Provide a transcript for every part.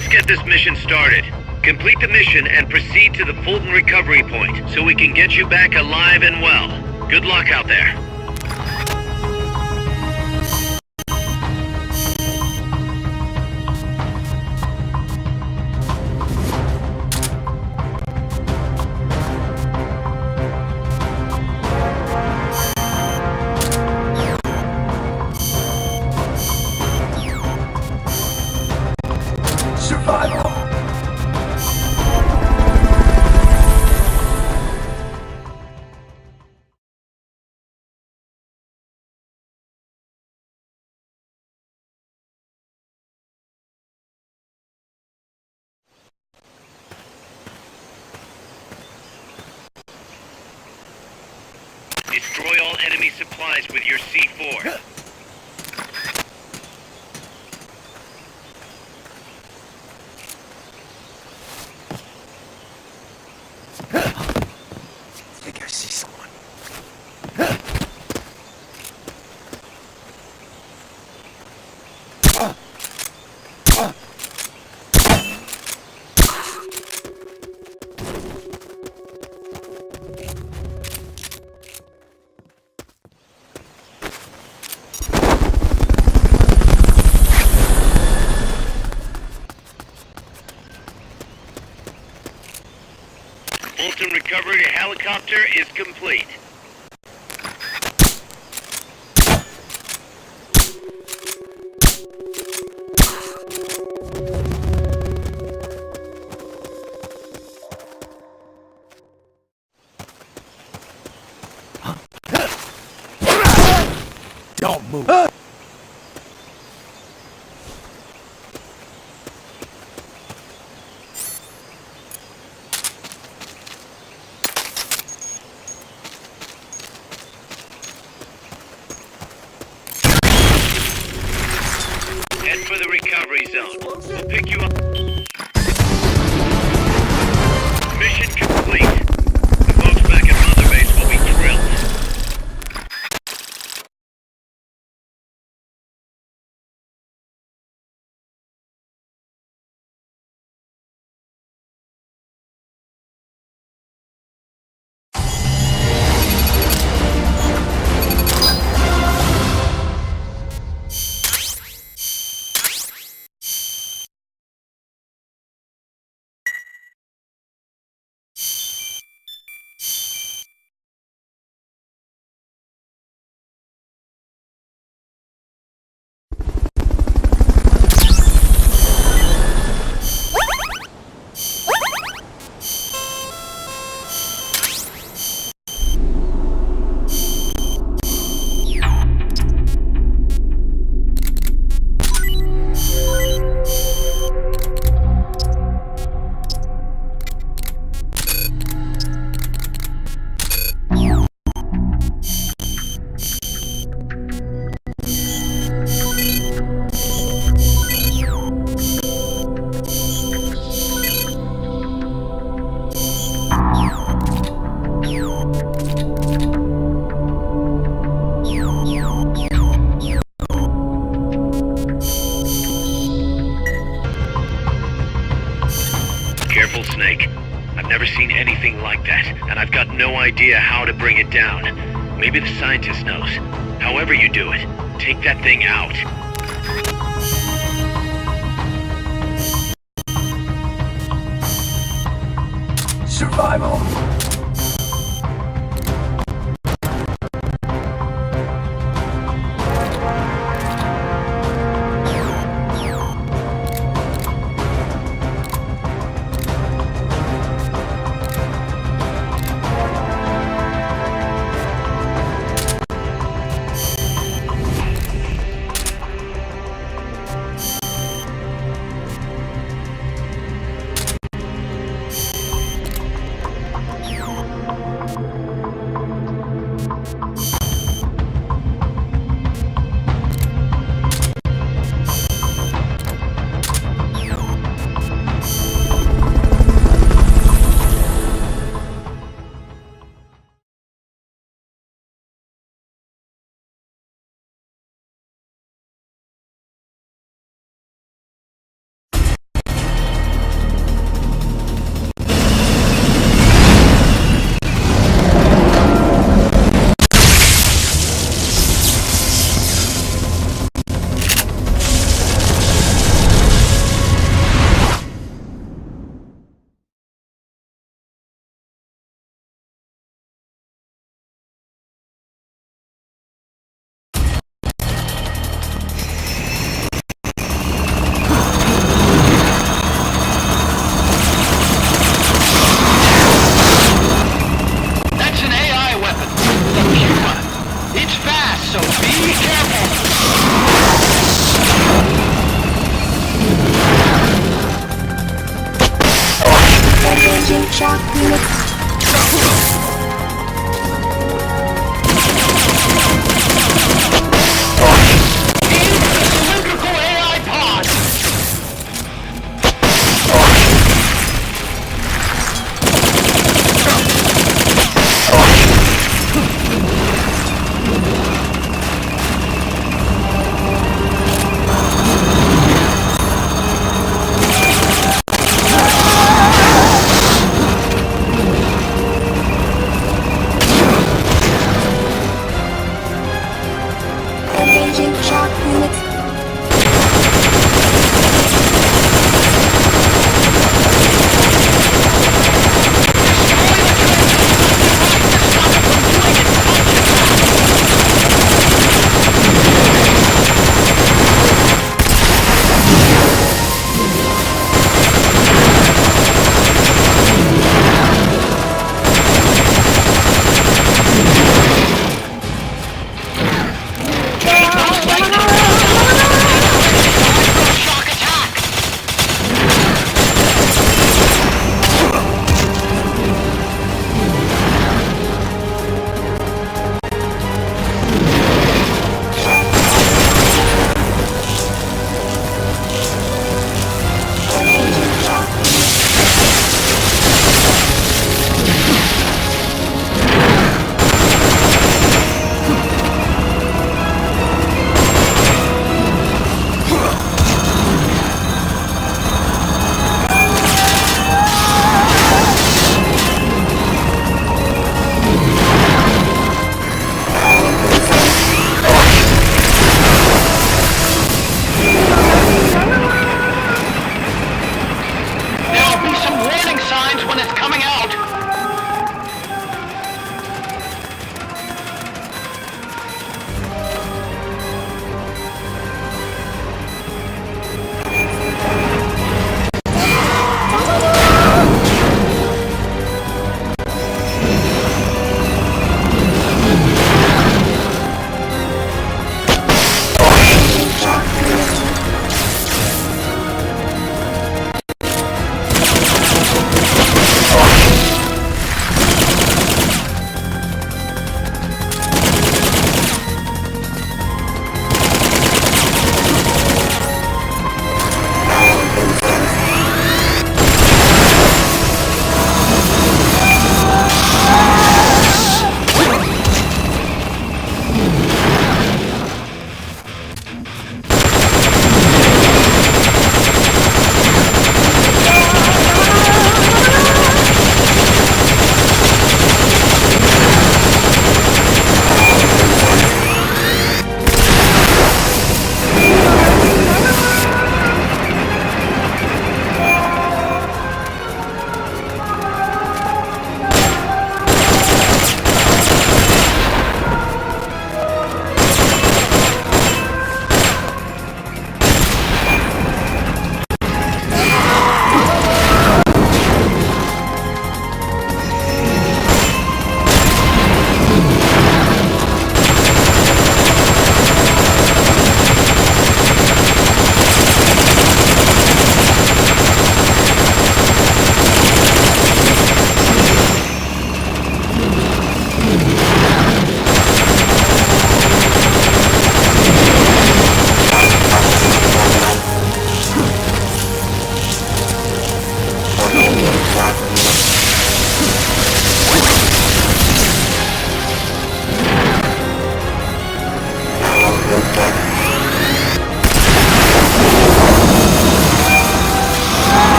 Let's get this mission started. Complete the mission and proceed to the Fulton recovery point so we can get you back alive and well. Good luck out there. Destroy all enemy supplies with your C4. I think I see someone. Fulton recovery helicopter is complete. Don't move. Head for the recovery zone. We'll pick you up. Mission complete. The folks back at Mother Base will be thrilled. Careful, Snake. I've never seen anything like that, and I've got no idea how to bring it down. Maybe the scientist knows. However you do it, take that thing out. Survival.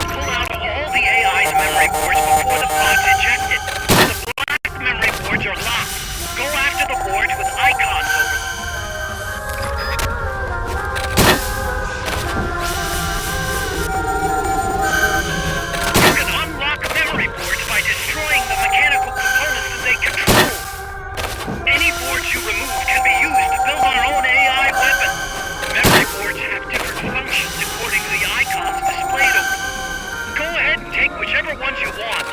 Pull out all the AI's memory boards before the pod's ejected. The black memory boards are locked. Go after the boards with icons over them. You can unlock memory boards by destroying the mechanical components that they control. Any boards you remove can be used to build our own AI weapon. Memory boards have different functions according to the icons displayed over them. Go ahead and take whichever ones you want.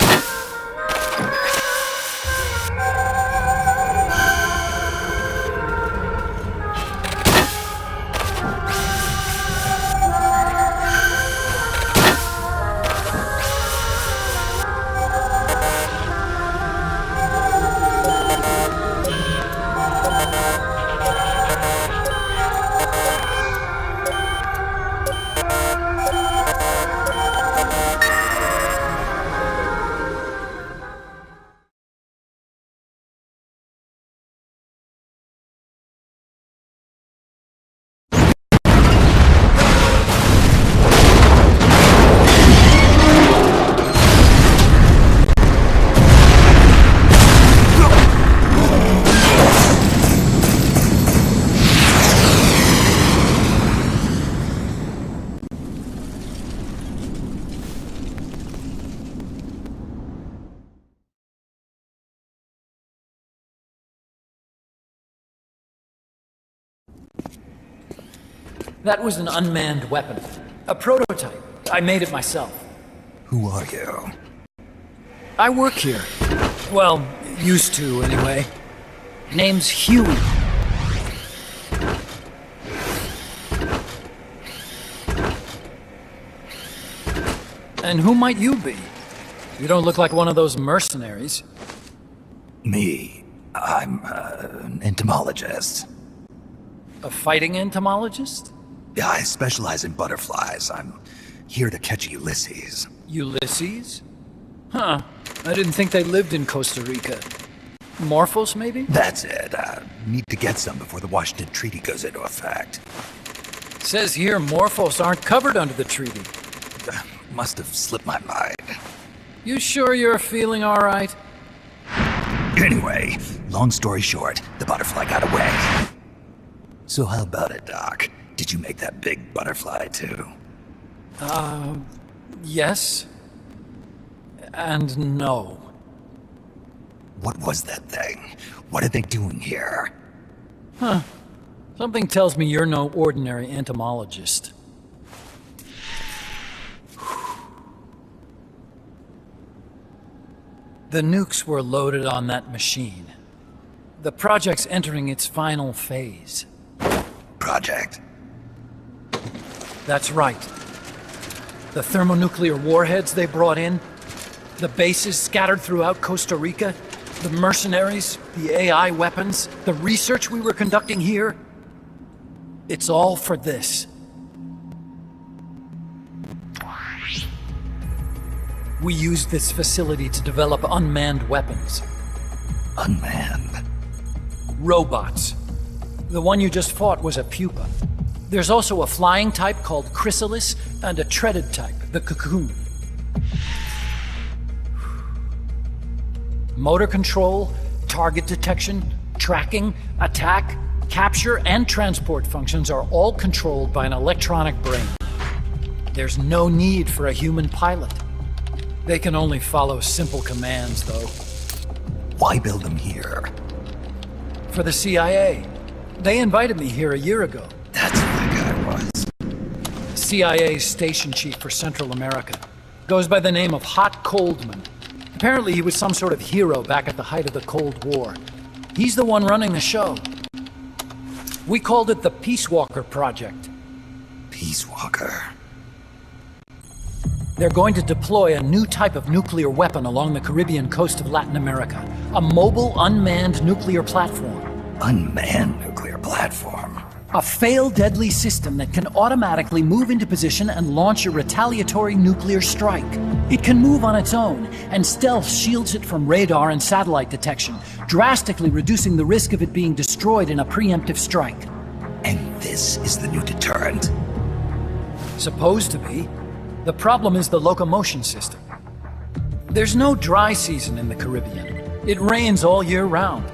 That was an unmanned weapon. A prototype. I made it myself. Who are you? I work here. Well, used to, anyway. Name's Huey. And who might you be? You don't look like one of those mercenaries. Me. I'm an entomologist. A fighting entomologist? Yeah, I specialize in butterflies. I'm here to catch Ulysses. Ulysses? Huh. I didn't think they lived in Costa Rica. Morphos, maybe? That's it. Need to get some before the Washington Treaty goes into effect. Says here Morphos aren't covered under the treaty. Must have slipped my mind. You sure you're feeling all right? Anyway, long story short, the butterfly got away. So how about it, Doc? Did you make that big butterfly too? Yes. And no. What was that thing? What are they doing here? Huh. Something tells me you're no ordinary entomologist. The nukes were loaded on that machine. The project's entering its final phase. Project? That's right. The thermonuclear warheads they brought in, the bases scattered throughout Costa Rica, the mercenaries, the AI weapons, the research we were conducting here. It's all for this. We used this facility to develop unmanned weapons. Unmanned? Robots. The one you just fought was a Pupa. There's also a flying type called Chrysalis and a treaded type, the Cocoon. Motor control, target detection, tracking, attack, capture, and transport functions are all controlled by an electronic brain. There's no need for a human pilot. They can only follow simple commands, though. Why build them here? For the CIA. They invited me here a year ago. That's who that guy was. CIA's station chief for Central America. Goes by the name of Hot Coldman. Apparently he was some sort of hero back at the height of the Cold War. He's the one running the show. We called it the Peace Walker Project. Peace Walker. They're going to deploy a new type of nuclear weapon along the Caribbean coast of Latin America. A mobile, unmanned nuclear platform. Unmanned nuclear platform. A fail-deadly system that can automatically move into position and launch a retaliatory nuclear strike. It can move on its own, and stealth shields it from radar and satellite detection, drastically reducing the risk of it being destroyed in a preemptive strike. And this is the new deterrent? Supposed to be. The problem is the locomotion system. There's no dry season in the Caribbean. It rains all year round.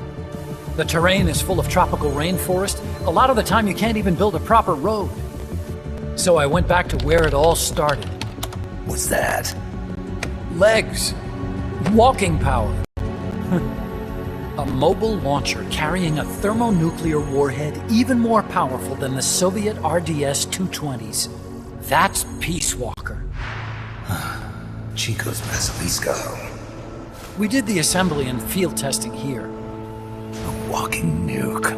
The terrain is full of tropical rainforest. A lot of the time you can't even build a proper road. So I went back to where it all started. What's that? Legs. Walking power. A mobile launcher carrying a thermonuclear warhead even more powerful than the Soviet RDS-220s. That's Peace Walker. Chico's Basilisco. We did the assembly and field testing here. A walking nuke.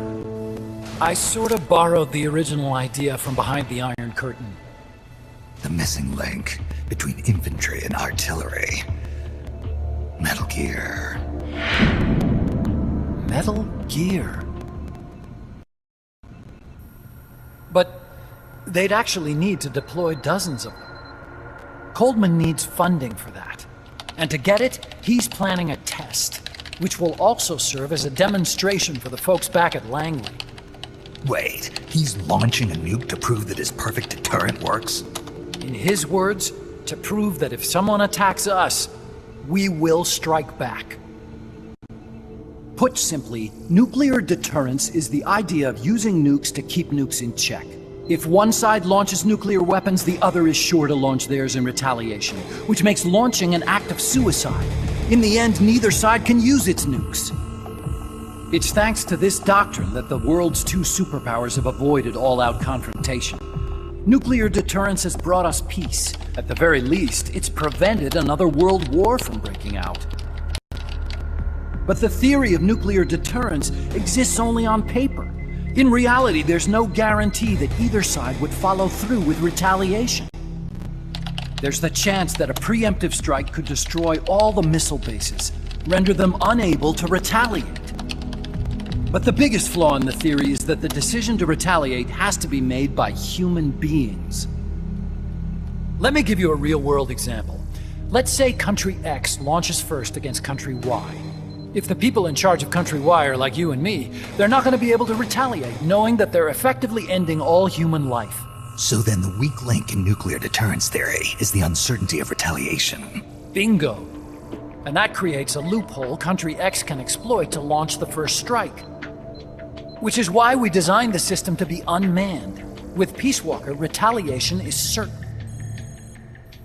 I sort of borrowed the original idea from behind the Iron Curtain. The missing link between infantry and artillery. Metal Gear. Metal Gear. But they'd actually need to deploy dozens of them. Coldman needs funding for that. And to get it, he's planning a test, which will also serve as a demonstration for the folks back at Langley. Wait, he's launching a nuke to prove that his perfect deterrent works? In his words, to prove that if someone attacks us, we will strike back. Put simply, nuclear deterrence is the idea of using nukes to keep nukes in check. If one side launches nuclear weapons, the other is sure to launch theirs in retaliation, which makes launching an act of suicide. In the end, neither side can use its nukes. It's thanks to this doctrine that the world's two superpowers have avoided all-out confrontation. Nuclear deterrence has brought us peace. At the very least, it's prevented another world war from breaking out. But the theory of nuclear deterrence exists only on paper. In reality, there's no guarantee that either side would follow through with retaliation. There's the chance that a preemptive strike could destroy all the missile bases, render them unable to retaliate. But the biggest flaw in the theory is that the decision to retaliate has to be made by human beings. Let me give you a real-world example. Let's say Country X launches first against Country Y. If the people in charge of Country Y are like you and me, they're not going to be able to retaliate, knowing that they're effectively ending all human life. So then the weak link in nuclear deterrence theory is the uncertainty of retaliation. Bingo. And that creates a loophole Country X can exploit to launch the first strike. Which is why we designed the system to be unmanned. With Peace Walker, retaliation is certain.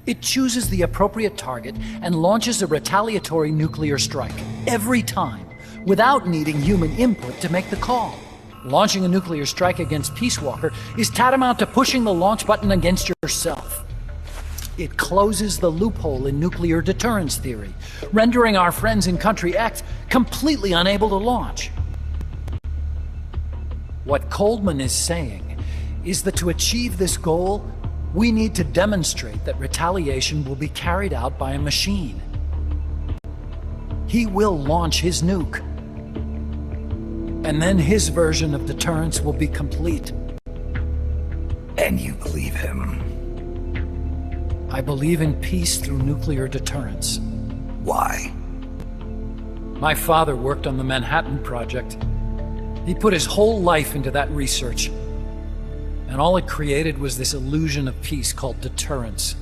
It chooses the appropriate target and launches a retaliatory nuclear strike every time, without needing human input to make the call. Launching a nuclear strike against Peace Walker is tantamount to pushing the launch button against yourself. It closes the loophole in nuclear deterrence theory, rendering our friends in Country X completely unable to launch. What Coldman is saying is that to achieve this goal, we need to demonstrate that retaliation will be carried out by a machine. He will launch his nuke. And then his version of deterrence will be complete. And you believe him? I believe in peace through nuclear deterrence. Why? My father worked on the Manhattan Project. He put his whole life into that research. And all it created was this illusion of peace called deterrence.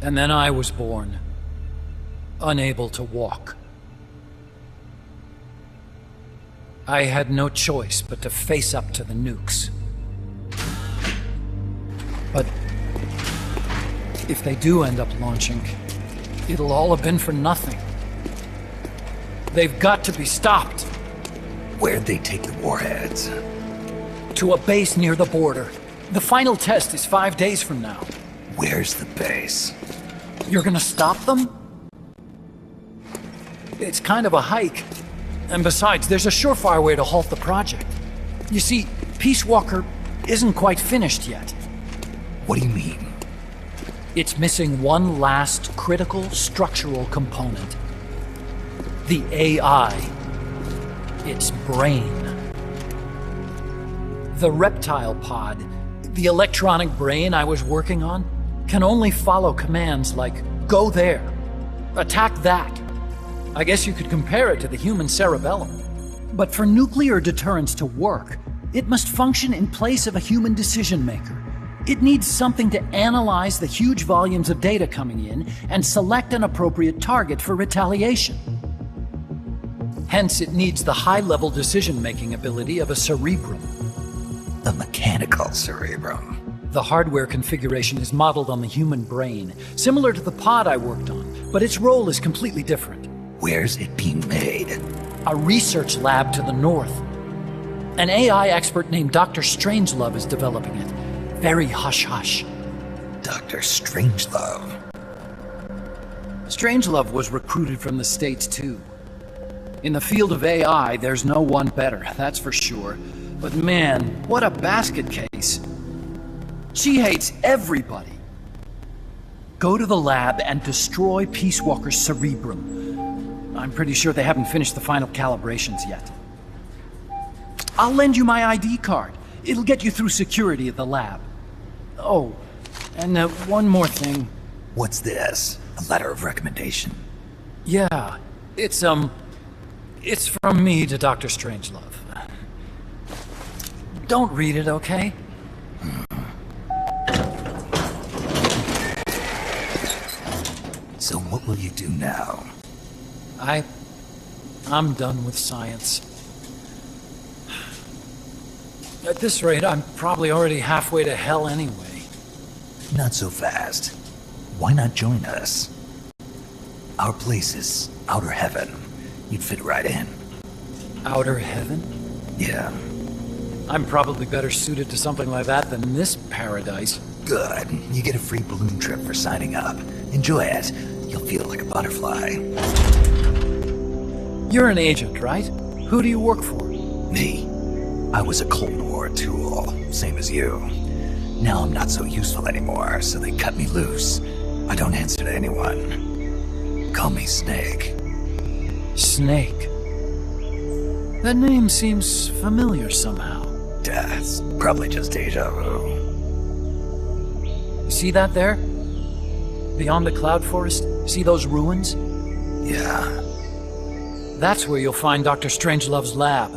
And then I was born, unable to walk. I had no choice but to face up to the nukes. But if they do end up launching, it'll all have been for nothing. They've got to be stopped. Where'd they take the warheads? To a base near the border. The final test is 5 days from now. Where's the base? You're gonna stop them? It's kind of a hike. And besides, there's a surefire way to halt the project. You see, Peace Walker isn't quite finished yet. What do you mean? It's missing one last critical structural component. The AI. Its brain. The reptile pod, the electronic brain I was working on, can only follow commands like, go there, attack that. I guess you could compare it to the human cerebellum. But for nuclear deterrence to work, it must function in place of a human decision maker. It needs something to analyze the huge volumes of data coming in and select an appropriate target for retaliation. Hence, it needs the high-level decision-making ability of a cerebrum. A mechanical cerebrum. The hardware configuration is modeled on the human brain, similar to the pod I worked on, but its role is completely different. Where's it being made? A research lab to the north. An AI expert named Dr. Strangelove is developing it. Very hush-hush. Dr. Strangelove. Strangelove was recruited from the States, too. In the field of AI, there's no one better, that's for sure. But man, what a basket case. She hates everybody. Go to the lab and destroy Peace Walker's cerebrum. I'm pretty sure they haven't finished the final calibrations yet. I'll lend you my ID card. It'll get you through security at the lab. Oh, and one more thing. What's this? A letter of recommendation? Yeah, it's from me to Dr. Strangelove. Don't read it, okay? So what will you do now? I'm done with science. At this rate, I'm probably already halfway to hell anyway. Not so fast. Why not join us? Our place is outer heaven. You'd fit right in. Outer heaven? Yeah. I'm probably better suited to something like that than this paradise. Good. You get a free balloon trip for signing up. Enjoy it. You'll feel like a butterfly. You're an agent, right? Who do you work for? Me? I was a Cold War tool, same as you. Now I'm not so useful anymore, so they cut me loose. I don't answer to anyone. Call me Snake. Snake? That name seems familiar somehow. That's probably just deja vu. See that there? Beyond the cloud forest? See those ruins? Yeah. That's where you'll find Dr. Strangelove's lab.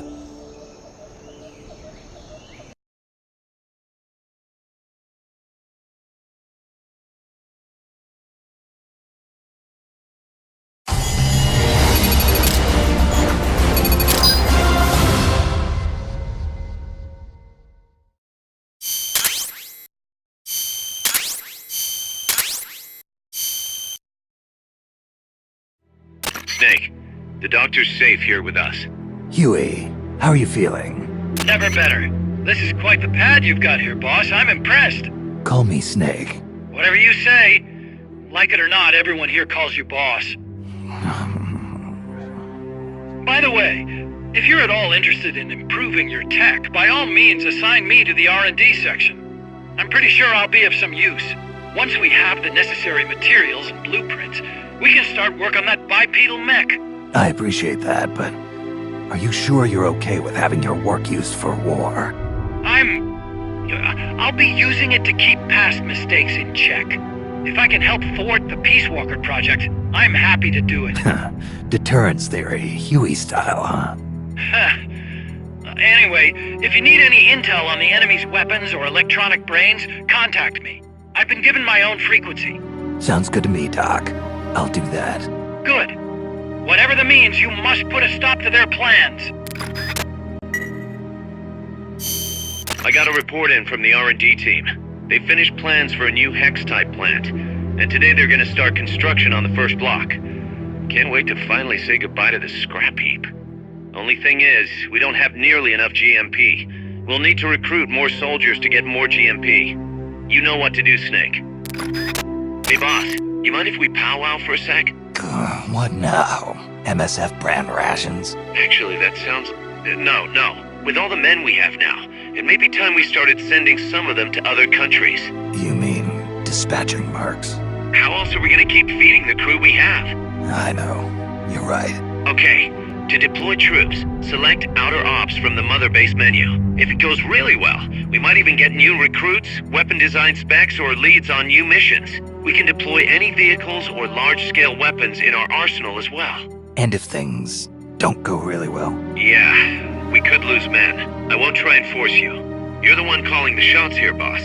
Snake, the doctor's safe here with us. Huey, how are you feeling? Never better. This is quite the pad you've got here, boss. I'm impressed. Call me Snake. Whatever you say. Like it or not, everyone here calls you boss. By the way, if you're at all interested in improving your tech, by all means assign me to the R&D section. I'm pretty sure I'll be of some use. Once we have the necessary materials and blueprints, we can start work on that bipedal mech. I appreciate that, but are you sure you're okay with having your work used for war? I'll be using it to keep past mistakes in check. If I can help thwart the Peace Walker project, I'm happy to do it. Deterrence theory, Huey style, huh? Anyway, if you need any intel on the enemy's weapons or electronic brains, contact me. I've been given my own frequency. Sounds good to me, Doc. I'll do that. Good. Whatever the means, you must put a stop to their plans. I got a report in from the R&D team. They finished plans for a new Hex-type plant, and today they're gonna start construction on the first block. Can't wait to finally say goodbye to the scrap heap. Only thing is, we don't have nearly enough GMP. We'll need to recruit more soldiers to get more GMP. You know what to do, Snake. Hey, boss, you mind if we powwow for a sec? What now? MSF brand rations? Actually, that sounds... No. With all the men we have now, It may be time we started sending some of them to other countries. You mean dispatching mercs? How else are we gonna keep feeding the crew we have? I know. You're right. Okay, to deploy troops, select Outer Ops from the Mother Base menu. If it goes really well, we might even get new recruits, weapon design specs, or leads on new missions. We can deploy any vehicles or large-scale weapons in our arsenal as well. And if things don't go really well? Yeah, we could lose men. I won't try and force you. You're the one calling the shots here, boss.